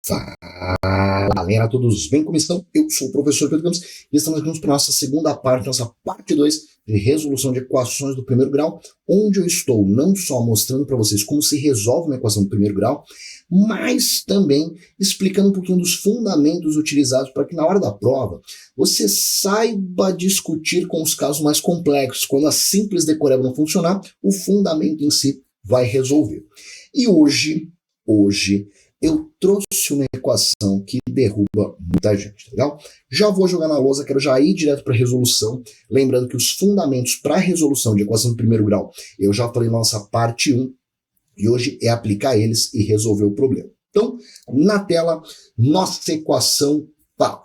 Fala, galera, todos bem? Como estão? Eu sou o professor Pedro Campos e estamos aqui para a nossa segunda parte, nossa parte 2 de resolução de equações do primeiro grau, onde eu estou não só mostrando para vocês como se resolve uma equação do primeiro grau, mas também explicando um pouquinho dos fundamentos utilizados para que na hora da prova você saiba discutir com os casos mais complexos. Quando a simples decoreba não funcionar, o fundamento em si vai resolver. E hoje eu trouxe uma equação que derruba muita gente, legal? Já vou jogar na lousa, quero já ir direto para a resolução, lembrando que os fundamentos para a resolução de equação do primeiro grau, eu já falei na nossa parte 1, e hoje é aplicar eles e resolver o problema. Então, na tela, nossa equação fala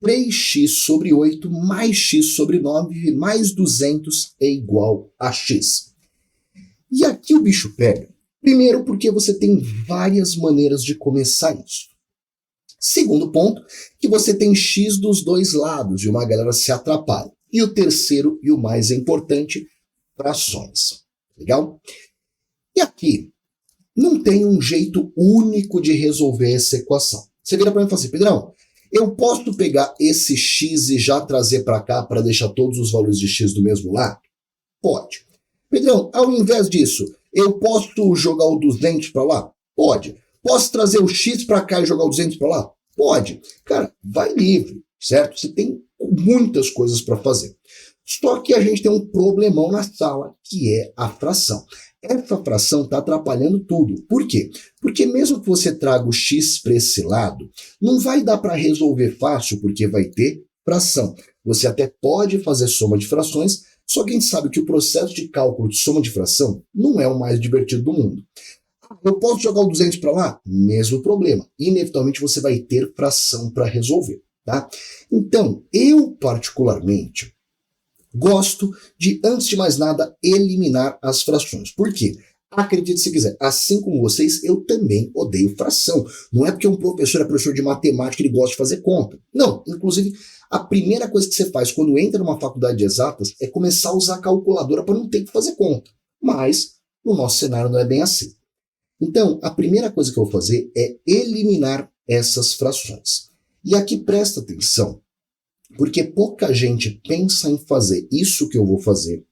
3x sobre 8 mais x sobre 9 mais 200 é igual a x. E aqui o bicho pega. Primeiro, porque você tem várias maneiras de começar isso. Segundo ponto, que você tem x dos dois lados e uma galera se atrapalha. E o terceiro, e o mais importante, frações. Legal? E aqui, não tem um jeito único de resolver essa equação. Você vira para mim e fala assim, Pedrão, eu posso pegar esse x e já trazer para cá para deixar todos os valores de x do mesmo lado? Pode. Pedrão, ao invés disso, eu posso jogar o 200 para lá? Pode. Posso trazer o x para cá e jogar o 200 para lá? Pode. Cara, vai livre, certo? Você tem muitas coisas para fazer. Só que a gente tem um problemão na sala, que é a fração. Essa fração está atrapalhando tudo. Por quê? Porque mesmo que você traga o x para esse lado, não vai dar para resolver fácil, porque vai ter fração. Você até pode fazer soma de frações, só que a gente sabe que o processo de cálculo de soma de fração não é o mais divertido do mundo. Eu posso jogar o 200 para lá? Mesmo problema. Inevitavelmente você vai ter fração para resolver, tá? Então, eu particularmente gosto de, antes de mais nada, eliminar as frações. Por quê? Acredite se quiser, assim como vocês, eu também odeio fração. Não é porque um professor é professor de matemática e ele gosta de fazer conta. Não, inclusive, a primeira coisa que você faz quando entra numa faculdade de exatas é começar a usar a calculadora para não ter que fazer conta. Mas, no nosso cenário não é bem assim. Então, a primeira coisa que eu vou fazer é eliminar essas frações. E aqui presta atenção, porque pouca gente pensa em fazer isso que eu vou fazer,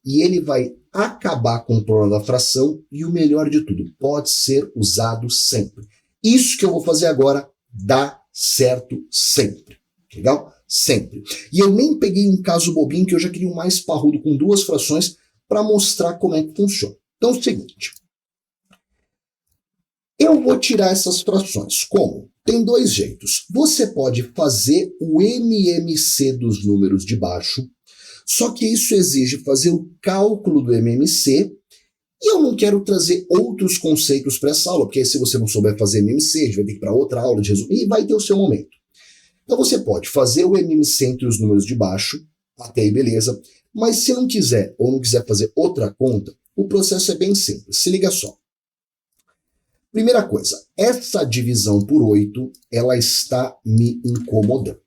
e ele vai acabar com o problema da fração, e o melhor de tudo, pode ser usado sempre. Isso que eu vou fazer agora dá certo sempre. Legal? Sempre. E eu nem peguei um caso bobinho, que eu já queria um mais parrudo com duas frações para mostrar como é que funciona. Então é o seguinte. Eu vou tirar essas frações. Como? Tem dois jeitos. Você pode fazer o MMC dos números de baixo, só que isso exige fazer o cálculo do MMC, e eu não quero trazer outros conceitos para essa aula, porque se você não souber fazer MMC, a gente vai ter que ir para outra aula de resumo, e vai ter o seu momento. Então você pode fazer o MMC entre os números de baixo, até aí beleza, mas se não quiser, ou não quiser fazer outra conta, o processo é bem simples. Se liga só. Primeira coisa, essa divisão por 8, ela está me incomodando.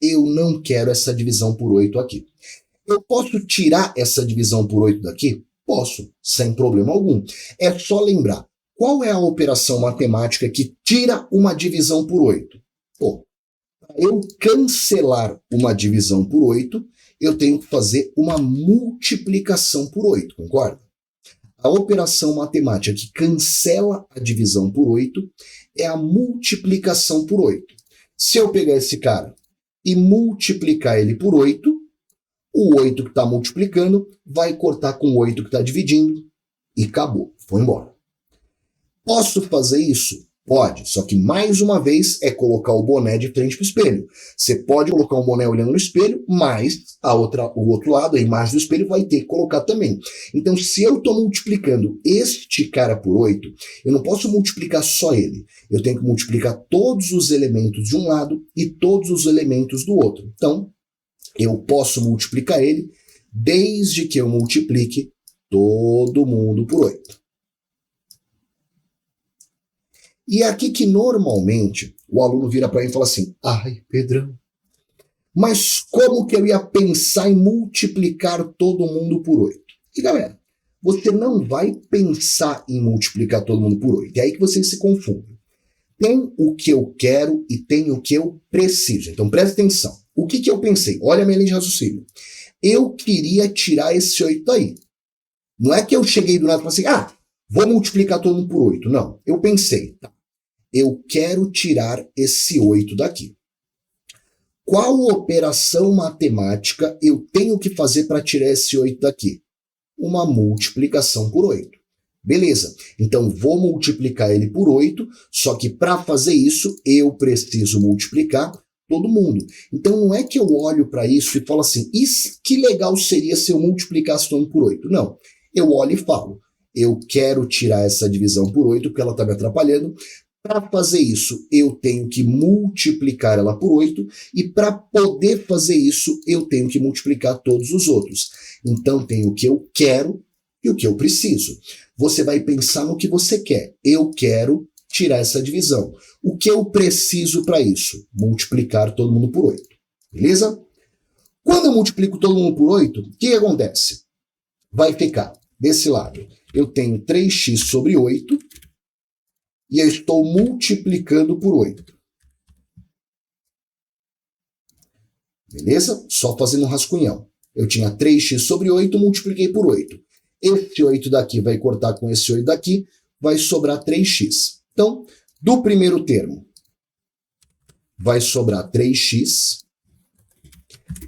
Eu não quero essa divisão por 8 aqui. Eu posso tirar essa divisão por 8 daqui? Posso, sem problema algum. É só lembrar, qual é a operação matemática que tira uma divisão por 8? Pô, para eu cancelar uma divisão por 8, eu tenho que fazer uma multiplicação por 8, concorda? A operação matemática que cancela a divisão por 8 é a multiplicação por 8. Se eu pegar esse cara e multiplicar ele por 8, o 8 que está multiplicando vai cortar com o 8 que está dividindo e acabou, foi embora. Posso fazer isso? Pode, só que mais uma vez é colocar o boné de frente para o espelho. Você pode colocar o boné olhando no espelho, mas o outro lado, a imagem do espelho, vai ter que colocar também. Então, se eu estou multiplicando este cara por 8, eu não posso multiplicar só ele. Eu tenho que multiplicar todos os elementos de um lado e todos os elementos do outro. Então, eu posso multiplicar ele desde que eu multiplique todo mundo por 8. E é aqui que normalmente o aluno vira para mim e fala assim, ai, Pedrão, mas como que eu ia pensar em multiplicar todo mundo por 8? E galera, você não vai pensar em multiplicar todo mundo por 8. É aí que vocês se confundem. Tem o que eu quero e tem o que eu preciso. Então presta atenção. O que eu pensei? Olha a minha linha de raciocínio. Eu queria tirar esse 8 daí. Não é que eu cheguei do nada e falei assim, vou multiplicar todo mundo por 8. Não. Eu pensei, tá, eu quero tirar esse 8 daqui. Qual operação matemática eu tenho que fazer para tirar esse 8 daqui? Uma multiplicação por 8. Beleza, então vou multiplicar ele por 8, só que para fazer isso eu preciso multiplicar todo mundo. Então não é que eu olho para isso e falo assim, que legal seria se eu multiplicasse todo mundo por 8. Não, eu olho e falo, eu quero tirar essa divisão por 8 porque ela está me atrapalhando. Para fazer isso, eu tenho que multiplicar ela por 8 e para poder fazer isso, eu tenho que multiplicar todos os outros. Então tem o que eu quero e o que eu preciso. Você vai pensar no que você quer. Eu quero tirar essa divisão. O que eu preciso para isso? Multiplicar todo mundo por 8. Beleza? Quando eu multiplico todo mundo por 8, o que acontece? Vai ficar desse lado. Eu tenho 3x sobre 8 e eu estou multiplicando por 8. Beleza? Só fazendo um rascunhão. Eu tinha 3x sobre 8, multipliquei por 8. Esse 8 daqui vai cortar com esse 8 daqui, vai sobrar 3x. Então, do primeiro termo, vai sobrar 3x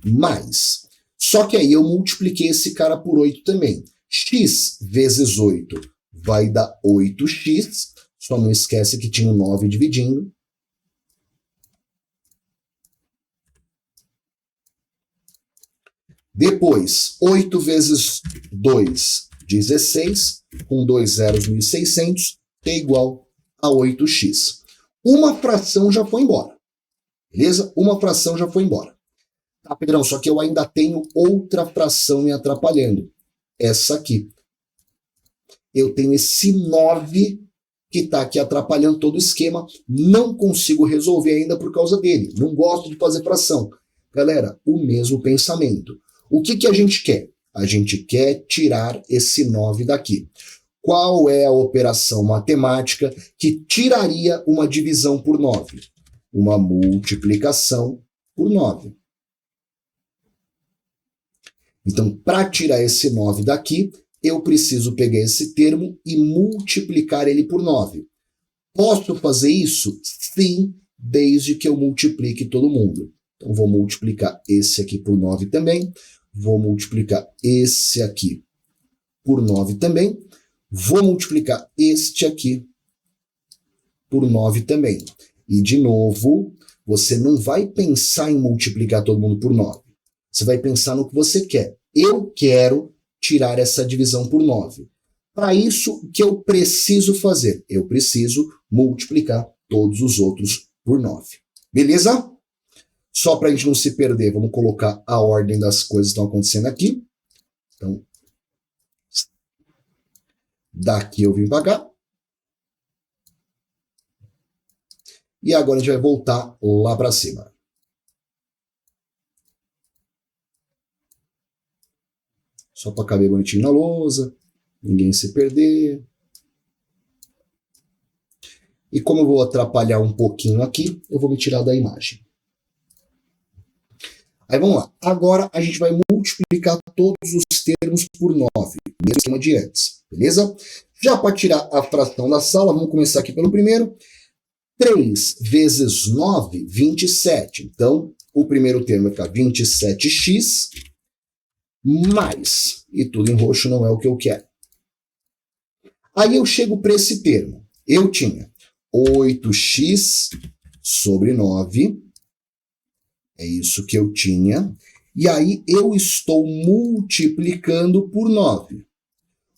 mais. Só que aí eu multipliquei esse cara por 8 também. X vezes 8 vai dar 8x. Só não esquece que tinha um 9 dividindo. Depois, 8 vezes 2, 16, com 2 zeros, 1.600, é igual a 8x. Uma fração já foi embora. Beleza? Uma fração já foi embora. Tá, Pedrão, só que eu ainda tenho outra fração me atrapalhando. Essa aqui. Eu tenho esse 9 que está aqui atrapalhando todo o esquema. Não consigo resolver ainda por causa dele. Não gosto de fazer fração. Galera, o mesmo pensamento. O que a gente quer? A gente quer tirar esse 9 daqui. Qual é a operação matemática que tiraria uma divisão por 9? Uma multiplicação por 9. Então, para tirar esse 9 daqui, eu preciso pegar esse termo e multiplicar ele por 9. Posso fazer isso? Sim, desde que eu multiplique todo mundo. Então, vou multiplicar esse aqui por 9 também. Vou multiplicar esse aqui por 9 também. Vou multiplicar este aqui por 9 também. E, de novo, você não vai pensar em multiplicar todo mundo por 9. Você vai pensar no que você quer. Eu quero tirar essa divisão por 9. Para isso, o que eu preciso fazer? Eu preciso multiplicar todos os outros por 9. Beleza? Só para a gente não se perder, vamos colocar a ordem das coisas que estão acontecendo aqui. Então, daqui eu vim para cá. E agora a gente vai voltar lá para cima. Só para caber bonitinho na lousa, ninguém se perder. E como eu vou atrapalhar um pouquinho aqui, eu vou me tirar da imagem. Aí vamos lá. Agora a gente vai multiplicar todos os termos por 9, mesmo esquema de antes, beleza? Já para tirar a fração da sala, vamos começar aqui pelo primeiro. 3 vezes 9, 27. Então, o primeiro termo vai ficar 27x mais, e tudo em roxo não é o que eu quero. Aí eu chego para esse termo. Eu tinha 8x sobre 9. É isso que eu tinha. E aí eu estou multiplicando por 9.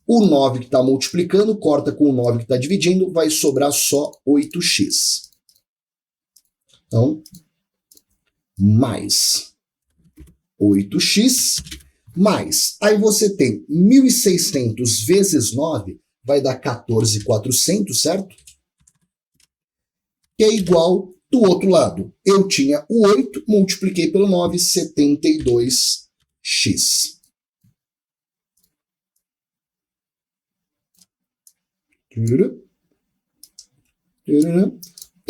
O 9 que está multiplicando corta com o 9 que está dividindo, vai sobrar só 8x. Então, mais 8x, mais. Aí você tem 1.600 vezes 9, vai dar 14.400, certo? Que é igual do outro lado. Eu tinha o 8, multipliquei pelo 9, 72x.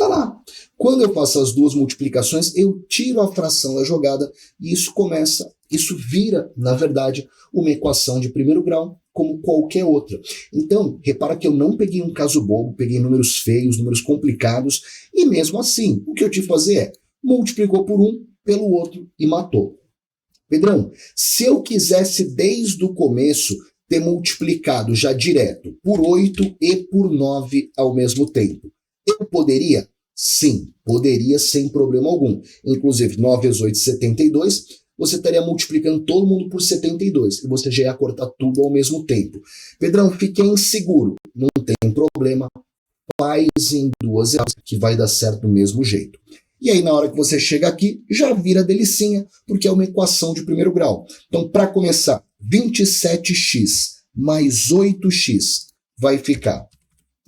tá lá. Quando eu faço as duas multiplicações, eu tiro a fração da jogada e isso vira, na verdade, uma equação de primeiro grau como qualquer outra. Então, repara que eu não peguei um caso bobo, peguei números feios, números complicados, e mesmo assim, o que eu tive que fazer é, multiplicou por um, pelo outro e matou. Pedrão, se eu quisesse desde o começo ter multiplicado já direto por 8 e por 9 ao mesmo tempo, eu poderia? Sim, poderia sem problema algum. Inclusive, 9 vezes 8, 72, você estaria multiplicando todo mundo por 72 e você já ia cortar tudo ao mesmo tempo. Pedrão, fiquei inseguro. Não tem problema, faz em duas etapas que vai dar certo do mesmo jeito. E aí, na hora que você chega aqui, já vira delicinha, porque é uma equação de primeiro grau. Então, para começar, 27x mais 8x vai ficar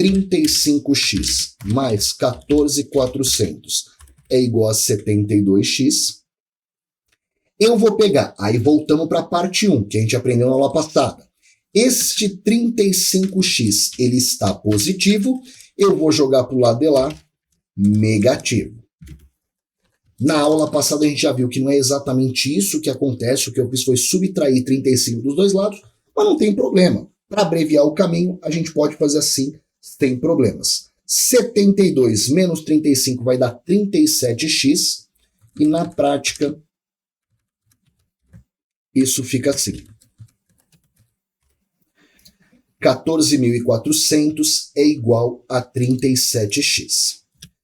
35x mais 14.400 é igual a 72x. Eu vou pegar, aí voltamos para a parte 1, que a gente aprendeu na aula passada. Este 35x, ele está positivo, eu vou jogar para o lado de lá, negativo. Na aula passada a gente já viu que não é exatamente isso que acontece, o que eu fiz foi subtrair 35 dos dois lados, mas não tem problema. Para abreviar o caminho, a gente pode fazer assim, sem problemas. 72 menos 35 vai dar 37x, e na prática, isso fica assim. 14.400 é igual a 37x.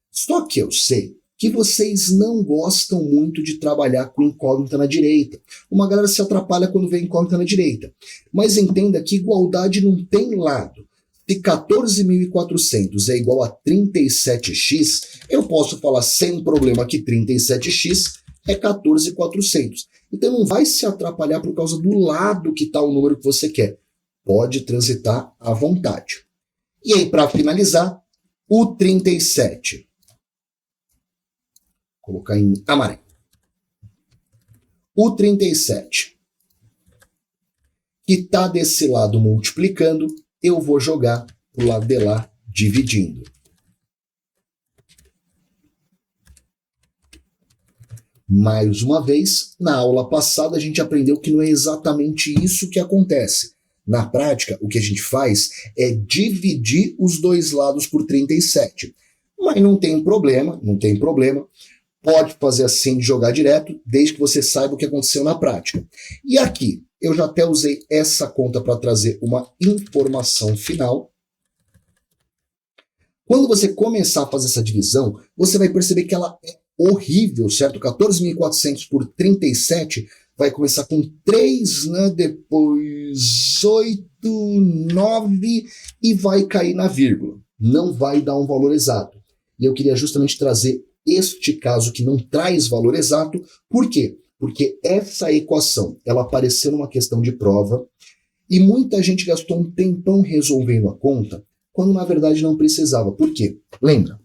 Só que eu sei que vocês não gostam muito de trabalhar com incógnita na direita. Uma galera se atrapalha quando vê incógnita na direita. Mas entenda que igualdade não tem lado. Se 14.400 é igual a 37x, eu posso falar sem problema que 37x é 14.400. Então não vai se atrapalhar por causa do lado que está o número que você quer. Pode transitar à vontade. E aí, para finalizar, o 37. Vou colocar em amarelo. O 37, que está desse lado multiplicando, eu vou jogar para o lado de lá dividindo. Mais uma vez, na aula passada a gente aprendeu que não é exatamente isso que acontece. Na prática, o que a gente faz é dividir os dois lados por 37. Mas não tem problema, não tem problema. Pode fazer assim de jogar direto, desde que você saiba o que aconteceu na prática. E aqui, eu já até usei essa conta para trazer uma informação final. Quando você começar a fazer essa divisão, você vai perceber que ela é horrível, certo? 14.400 por 37 vai começar com 3, né? Depois 8, 9 e vai cair na vírgula. Não vai dar um valor exato. E eu queria justamente trazer este caso que não traz valor exato. Por quê? Porque essa equação, ela apareceu numa questão de prova e muita gente gastou um tempão resolvendo a conta, quando na verdade não precisava. Por quê? Lembra?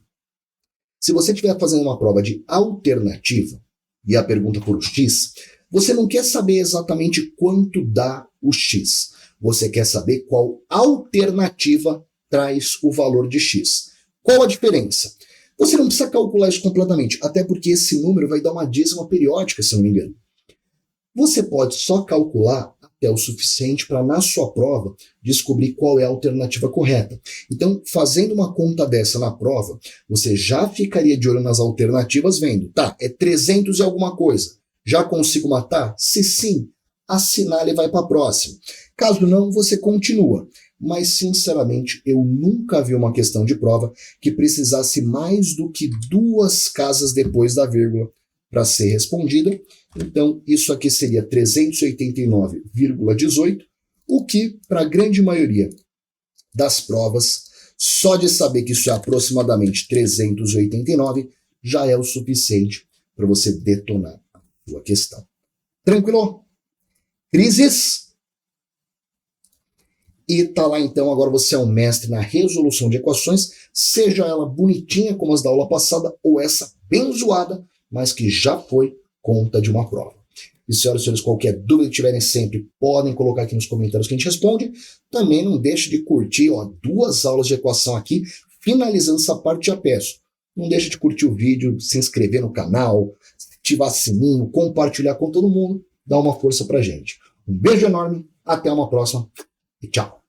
Se você estiver fazendo uma prova de alternativa, e a pergunta for o x, você não quer saber exatamente quanto dá o x. Você quer saber qual alternativa traz o valor de x. Qual a diferença? Você não precisa calcular isso completamente, até porque esse número vai dar uma dízima periódica, se eu não me engano. Você pode só calcular até o suficiente para, na sua prova, descobrir qual é a alternativa correta. Então, fazendo uma conta dessa na prova, você já ficaria de olho nas alternativas vendo, tá, é 300 e alguma coisa. Já consigo matar? Se sim, assinale e vai para a próxima. Caso não, você continua. Mas, sinceramente, eu nunca vi uma questão de prova que precisasse mais do que 2 casas depois da vírgula para ser respondida. Então, isso aqui seria 389,18, o que, para a grande maioria das provas, só de saber que isso é aproximadamente 389, já é o suficiente para você detonar a sua questão. Tranquilo? Crises? E tá lá então, agora você é um mestre na resolução de equações, seja ela bonitinha como as da aula passada, ou essa bem zoada, mas que já foi conta de uma prova. E senhoras e senhores, qualquer dúvida que tiverem sempre, podem colocar aqui nos comentários que a gente responde. Também não deixe de curtir, 2 aulas de equação aqui, finalizando essa parte já peço. Não deixa de curtir o vídeo, se inscrever no canal, ativar sininho, compartilhar com todo mundo, dá uma força pra gente. Um beijo enorme, até uma próxima e tchau!